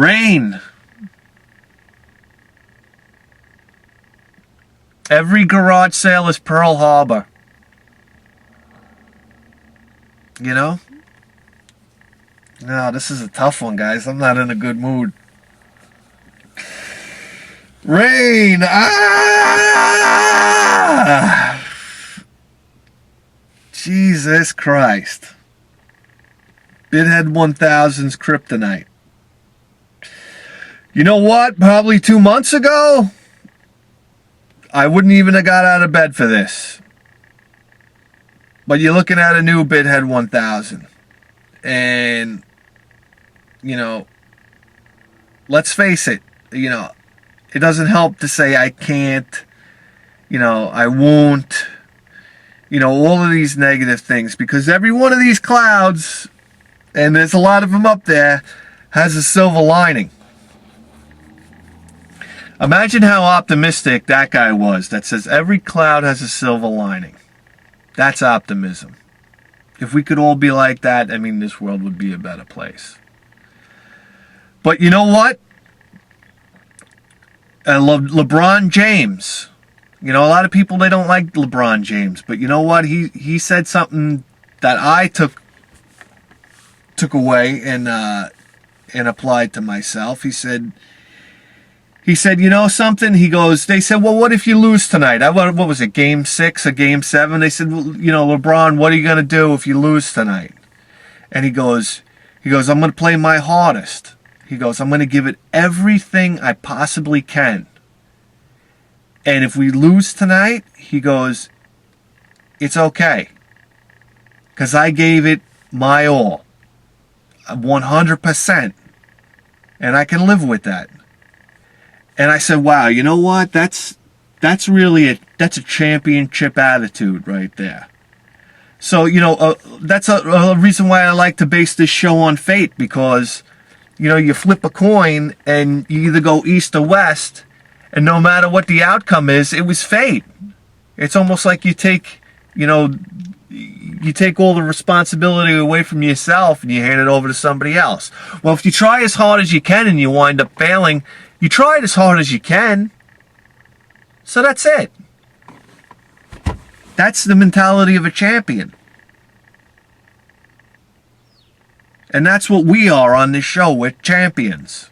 Rain. Every garage sale is Pearl Harbor. You know? No, this is a tough one, guys. I'm not in a good mood. Rain! Ah! Jesus Christ. Bithead 1000's kryptonite. You know what? Probably 2 months ago, I wouldn't even have got out of bed for this. But you're looking at a new Bithead 1000. And, you know, let's face it, you know, it doesn't help to say I can't, you know, I won't, you know, all of these negative things. Because every one of these clouds, and there's a lot of them up there, has a silver lining. Imagine how optimistic that guy was that says every cloud has a silver lining. That's optimism. If we could all be like that, I mean, this world would be a better place. But you know what? LeBron James. You know, a lot of people, they don't like LeBron James. But you know what? He said something that I took away and applied to myself. He said, you know something? He goes, they said, well, what if you lose tonight? What was it, game 6 or game 7? They said, well, you know, LeBron, what are you going to do if you lose tonight? And he goes, I'm going to play my hardest. He goes, I'm going to give it everything I possibly can. And if we lose tonight, he goes, it's okay. Because I gave it my all. 100%. And I can live with that. And I said, wow, you know what? That's really that's a championship attitude right there. So, you know, that's a reason why I like to base this show on fate, because, you know, you flip a coin and you either go east or west, and no matter what the outcome is, it was fate. It's almost like you take, you know, you take all the responsibility away from yourself and you hand it over to somebody else. Well, if you try as hard as you can and you wind up failing, you tried as hard as you can. So that's it. That's the mentality of a champion. And that's what we are on this show. We're champions.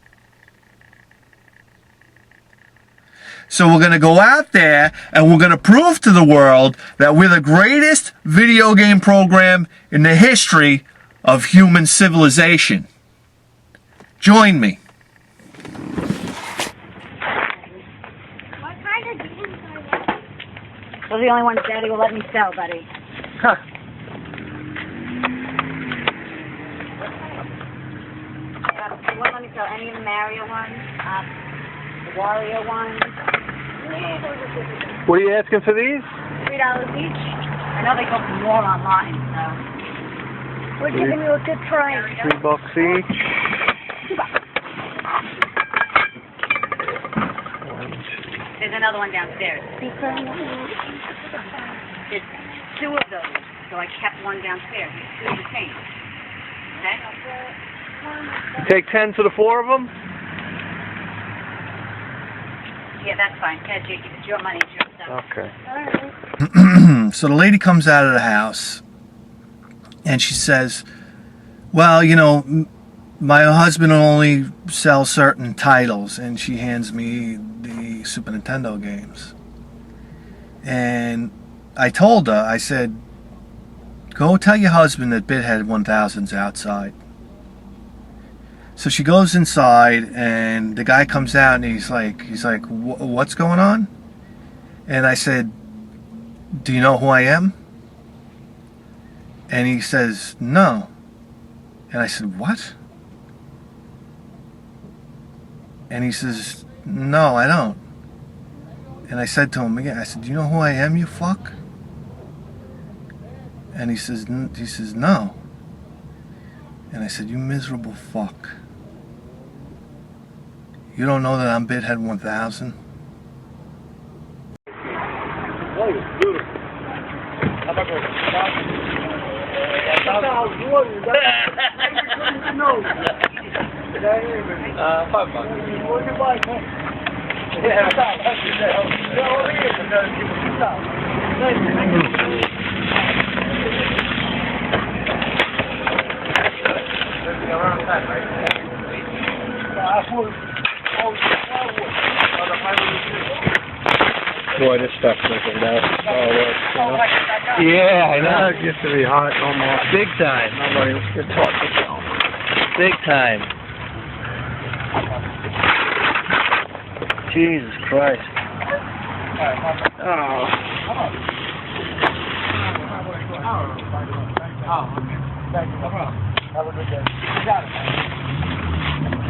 So we're going to go out there and we're going to prove to the world that we're the greatest video game program in the history of human civilization. Join me. Those are the only ones Daddy will let me sell, buddy. Huh. You won't let me sell any of the Mario ones, the Wario ones. What are you asking for these? $3 each. I know they go for more online, so. We're giving you a good price. $3 each. There's another one downstairs. There's 2 of those, so I kept one downstairs. It's 2 of the same. Okay? Take 10 to the 4 of them? Yeah, that's fine. Yeah, Jake, it's your money, it's your stuff. Okay. All right. So the lady comes out of the house and she says, well, you know, my husband only sells certain titles, and she hands me the Super Nintendo games. And I told her, I said, go tell your husband that Bithead 1000's outside. So she goes inside, and the guy comes out, and he's like, what's going on? And I said, do you know who I am? And he says, no. And I said, what? And he says, no, I don't. And I said to him again, I said, do you know who I am, you fuck? And he says, no. And I said, you miserable fuck. You don't know that I'm Bithead 1000? Oh, it's beautiful. How about going? $5. Boy, this stuff's looking down. Yeah, I know. It used to be hot almost. Big time. Nobody could talk to you. Big time. Jesus Christ. Oh.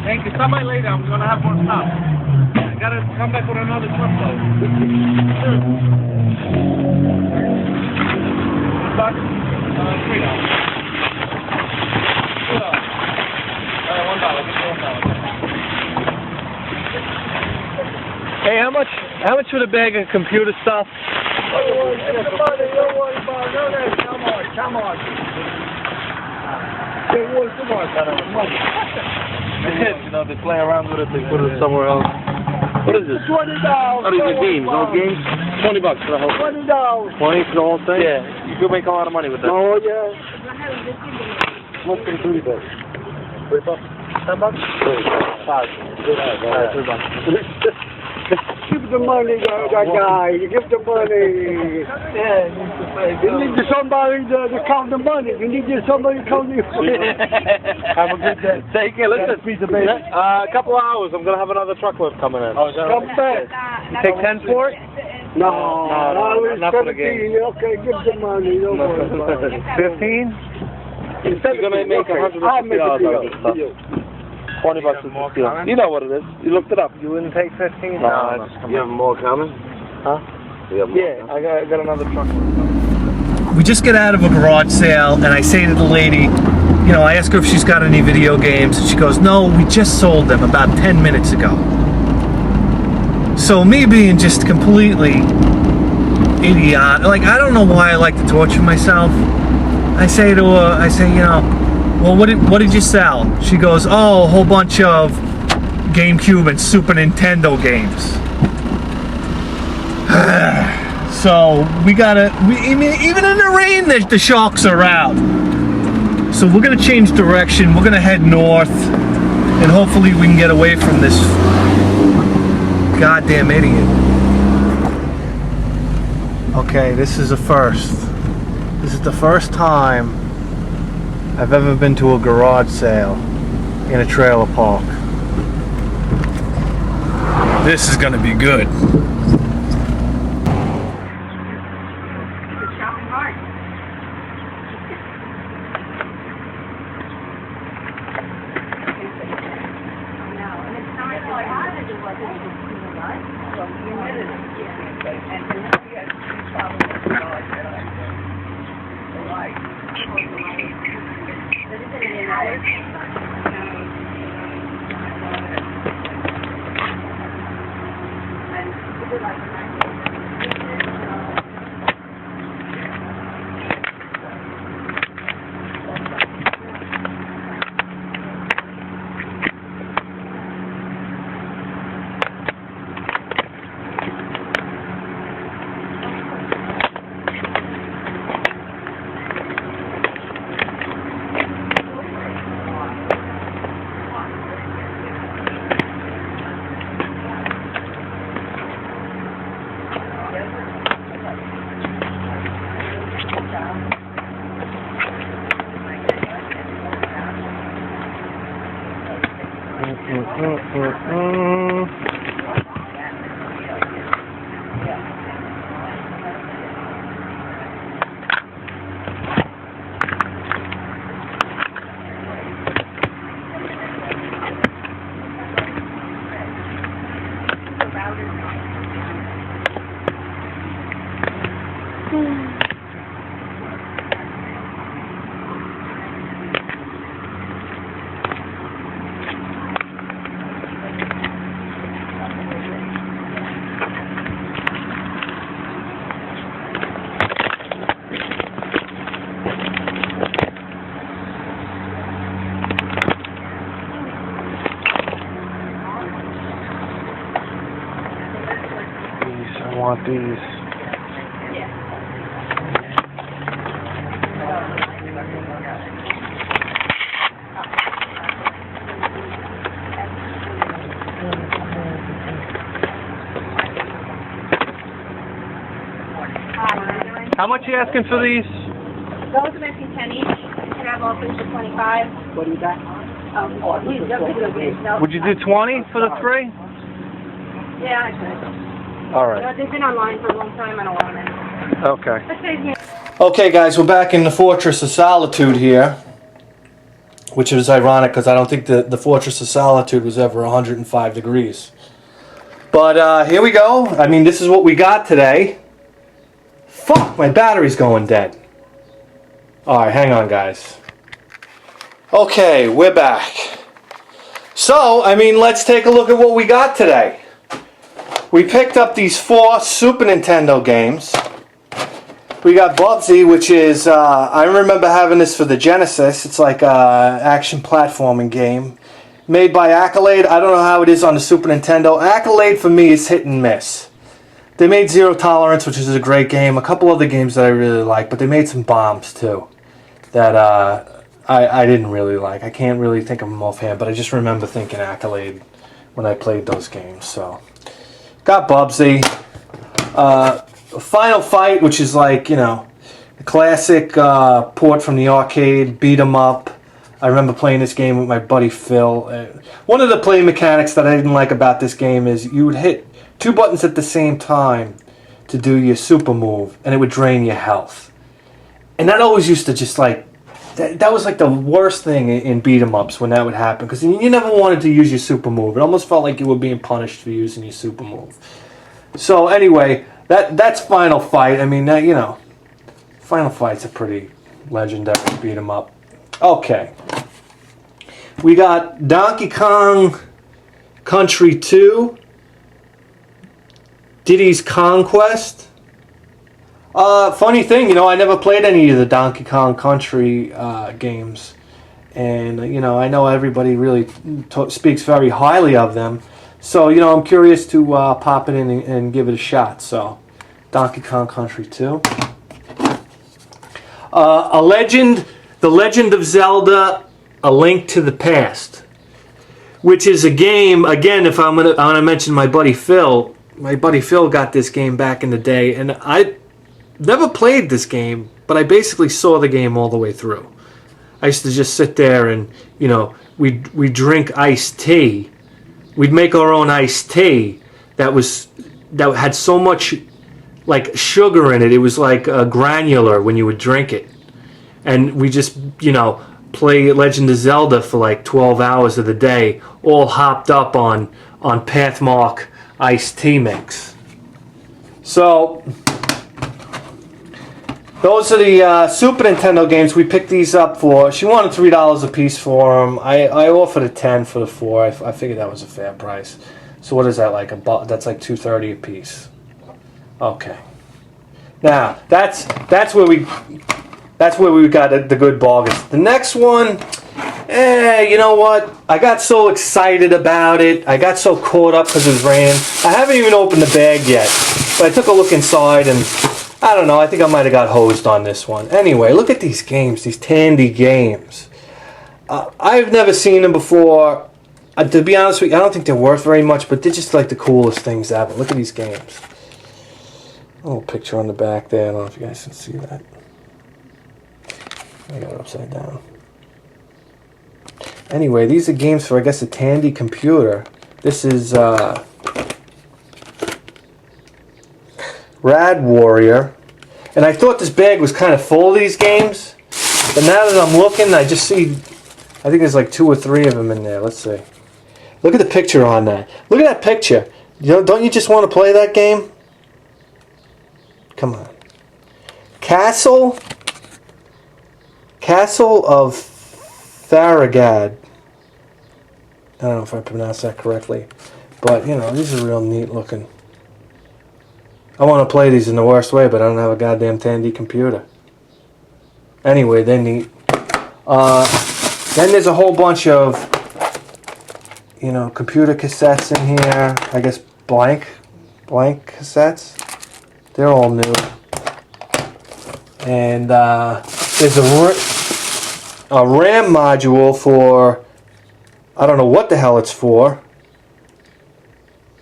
Thank you. Somebody later, I'm going to have more stuff. I got to come back with another truckload. $3. $1. Hey, how much for the bag of computer stuff? Come on. You know, they play around with it, they put it somewhere else. What is this? $20. Oh, these are games, old games? $20 for the whole thing. $20. 20 for the whole thing? Yeah, you could make a lot of money with that. Oh, yeah. What's for the $3? $3? $10? $5. $3. Give the money, that guy. You give the money. Yeah, You need somebody to count the money. You need somebody to count the money. Have a good day. Take care. Listen, a couple of hours, I'm going to have another truckload coming in. Oh, is that Come back. You take 10 for it? No, not for the game. Okay, give the money. Don't worry about it. 15? You're going to make $150 out of this stuff. $20 is the deal. You know what it is. You looked it up. You wouldn't take 15? No, You have more coming? Huh? Yeah, I got another truckload. We just get out of a garage sale, and I say to the lady, you know, I ask her if she's got any video games, and she goes, no, we just sold them about 10 minutes ago. So me being just completely idiotic, like, I don't know why I like to torture myself. I say to her, you know, well, what did you sell? She goes, oh, a whole bunch of GameCube and Super Nintendo games. So even in the rain, the sharks are out. So we're gonna change direction. We're gonna head north, and hopefully we can get away from this goddamn idiot. Okay, this is a first. This is the first time I've ever been to a garage sale in a trailer park. This is gonna be good. I want these. How much are you asking for these? Those are making 10 each. You can have all three for 25. What do you got? No. Would you do 20 for the 3? Yeah, I could. All right. They've been online for a long time. I don't want them. Okay. Let's say here. Okay, guys, we're back in the Fortress of Solitude here, which is ironic because I don't think the Fortress of Solitude was ever 105 degrees. But here we go. I mean, this is what we got today. Fuck, my battery's going dead. Alright, hang on, guys. Okay, we're back. So, I mean, let's take a look at what we got today. We picked up these 4 Super Nintendo games. We got Bubsy, which is, I remember having this for the Genesis. It's like an action platforming game. Made by Accolade. I don't know how it is on the Super Nintendo. Accolade for me is hit and miss. They made Zero Tolerance, which is a great game. A couple other games that I really like, but they made some bombs too that I didn't really like. I can't really think of them offhand, but I just remember thinking Accolade when I played those games. So, got Bubsy. Final Fight, which is like, you know, a classic port from the arcade, beat 'em up. I remember playing this game with my buddy Phil. One of the play mechanics that I didn't like about this game is you would hit 2 buttons at the same time to do your super move, and it would drain your health. And that always used to just like, that was like the worst thing in beat 'em ups when that would happen, because you never wanted to use your super move. It almost felt like you were being punished for using your super move. So anyway, that's Final Fight. I mean, you know, Final Fight's a pretty legendary beat 'em up. Okay. We got Donkey Kong Country 2. Diddy's Conquest. Funny thing, you know, I never played any of the Donkey Kong Country games. And, you know, I know everybody really speaks very highly of them. So, you know, I'm curious to pop it in and give it a shot. So, Donkey Kong Country 2. The Legend of Zelda, A Link to the Past. Which is a game, again, if I want to mention my buddy Phil. My buddy Phil got this game back in the day, and I never played this game, but I basically saw the game all the way through. I used to just sit there and, you know, we'd drink iced tea. We'd make our own iced tea that had so much like sugar in it. It was like granular when you would drink it. And we just, you know, play Legend of Zelda for like 12 hours of the day, all hopped up on Pathmark iced tea mix. So those are the Super Nintendo games we picked these up for. She wanted $3 a piece for them. I offered a 10 for the 4. I figured that was a fair price. So what is that, like that's like $2.30 a piece. Okay. Now that's where we got the good bargains. The next one, you know what? I got so excited about it. I got so caught up because it was raining. I haven't even opened the bag yet. But I took a look inside and I don't know. I think I might have got hosed on this one. Anyway, look at these games, these Tandy games. I've never seen them before. To be honest with you, I don't think they're worth very much, but they're just like the coolest things ever. Look at these games. A little picture on the back there. I don't know if you guys can see that. I got it upside down. Anyway, these are games for, I guess, a Tandy computer. This is Rad Warrior. And I thought this bag was kind of full of these games. But now that I'm looking, I just see, I think there's like 2 or 3 of them in there. Let's see. Look at the picture on that. Look at that picture. You know, don't you just want to play that game? Come on. Castle of Farragut. I don't know if I pronounced that correctly. But, you know, these are real neat looking. I want to play these in the worst way, but I don't have a goddamn Tandy computer. Anyway, they're neat. Then there's a whole bunch of, you know, computer cassettes in here. I guess blank blank cassettes. They're all new. And there's a RAM module for, I don't know what the hell it's for.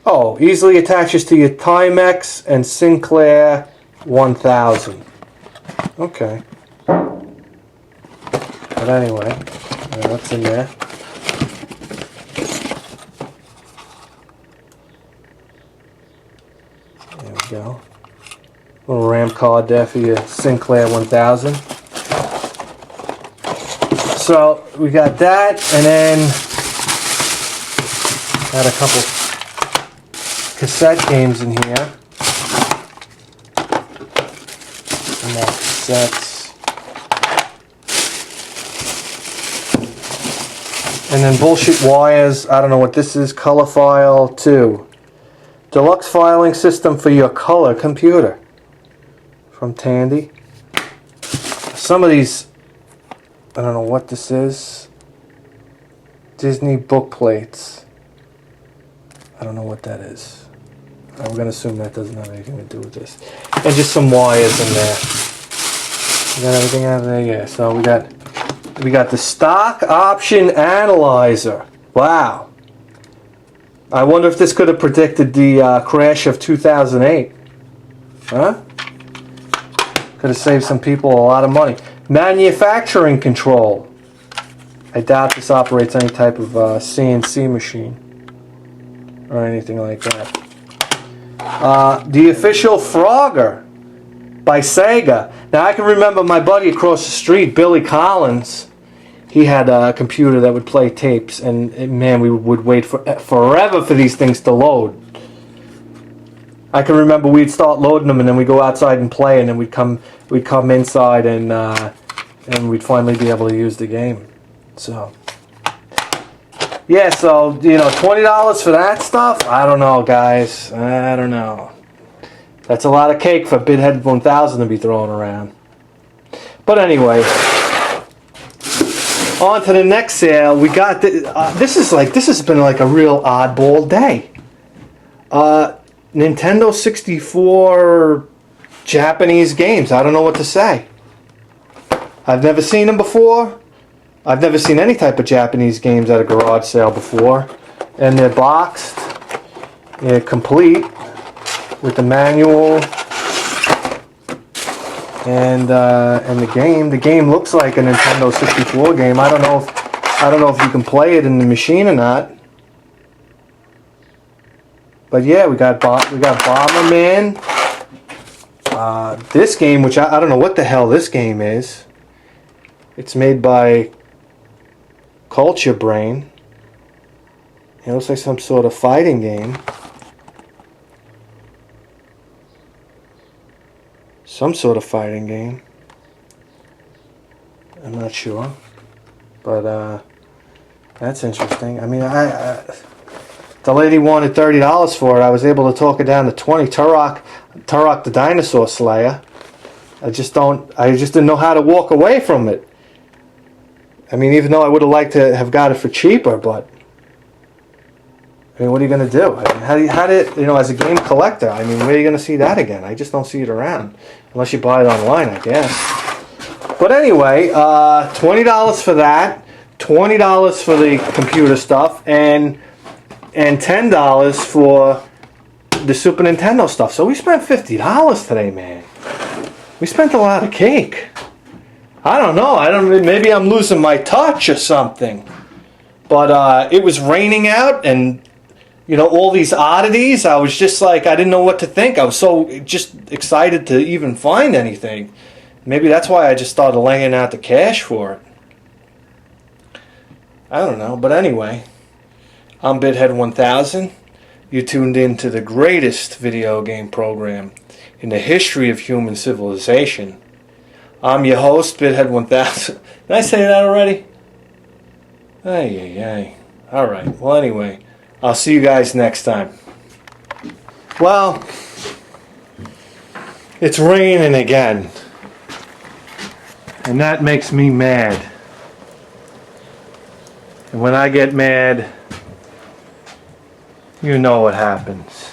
Oh, easily attaches to your Timex and Sinclair 1000. Okay. But anyway, what's in there? There we go. Little RAM card there for your Sinclair 1000. So we got that, and then got a couple cassette games in here. Some more cassettes. And then bullshit wires. I don't know what this is. Color File 2. Deluxe filing system for your color computer. From Tandy. Some of these, I don't know what this is. Disney book plates. I don't know what that is. I'm going to assume that doesn't have anything to do with this. And just some wires in there. We got everything out of there, yeah. So we got the stock option analyzer. Wow. I wonder if this could have predicted the crash of 2008. Huh? Could have saved some people a lot of money. Manufacturing control. I doubt this operates any type of CNC machine or anything like that. The official Frogger by Sega. Now I can remember my buddy across the street, Billy Collins. He had a computer that would play tapes, and man, we would wait forever for these things to load. I can remember we'd start loading them, and then we'd go outside and play, and then we'd come inside, and we'd finally be able to use the game. So yeah, so $20 for that stuff. I don't know, guys. I don't know. That's a lot of cake for Bithead 1000 to be throwing around. But anyway, on to the next sale. We got this has been like a real oddball day. Nintendo 64 Japanese games. I don't know what to say. I've never seen them before. I've never seen any type of Japanese games at a garage sale before. And they're boxed. They're complete with the manual and the game. The game looks like a Nintendo 64 game. I don't know if you can play it in the machine or not. But yeah, we got Bomberman. This game, which I don't know what the hell this game is. It's made by Culture Brain. It looks like some sort of fighting game. Some sort of fighting game. I'm not sure. But that's interesting. I mean, the lady wanted $30 for it. I was able to talk it down to $20. Turok the Dinosaur Slayer. I just didn't know how to walk away from it. I mean, even though I would have liked to have got it for cheaper, but I mean, what are you going to do? I mean, how did as a game collector, I mean, where are you going to see that again? I just don't see it around. Unless you buy it online, I guess. But anyway, $20 for that, $20 for the computer stuff, and $10 for the Super Nintendo stuff. So we spent $50 today, man. We spent a lot of cake. I don't know. Maybe I'm losing my touch or something. But it was raining out, and all these oddities. I was just like, I didn't know what to think. I was so just excited to even find anything. Maybe that's why I just started laying out the cash for it. I don't know. But anyway, I'm Bithead 1000. You tuned in to the greatest video game program in the history of human civilization. I'm your host, Bithead 1000. Did I say that already? Ay. Alright, well anyway, I'll see you guys next time. Well, it's raining again. And that makes me mad. And when I get mad, you know what happens.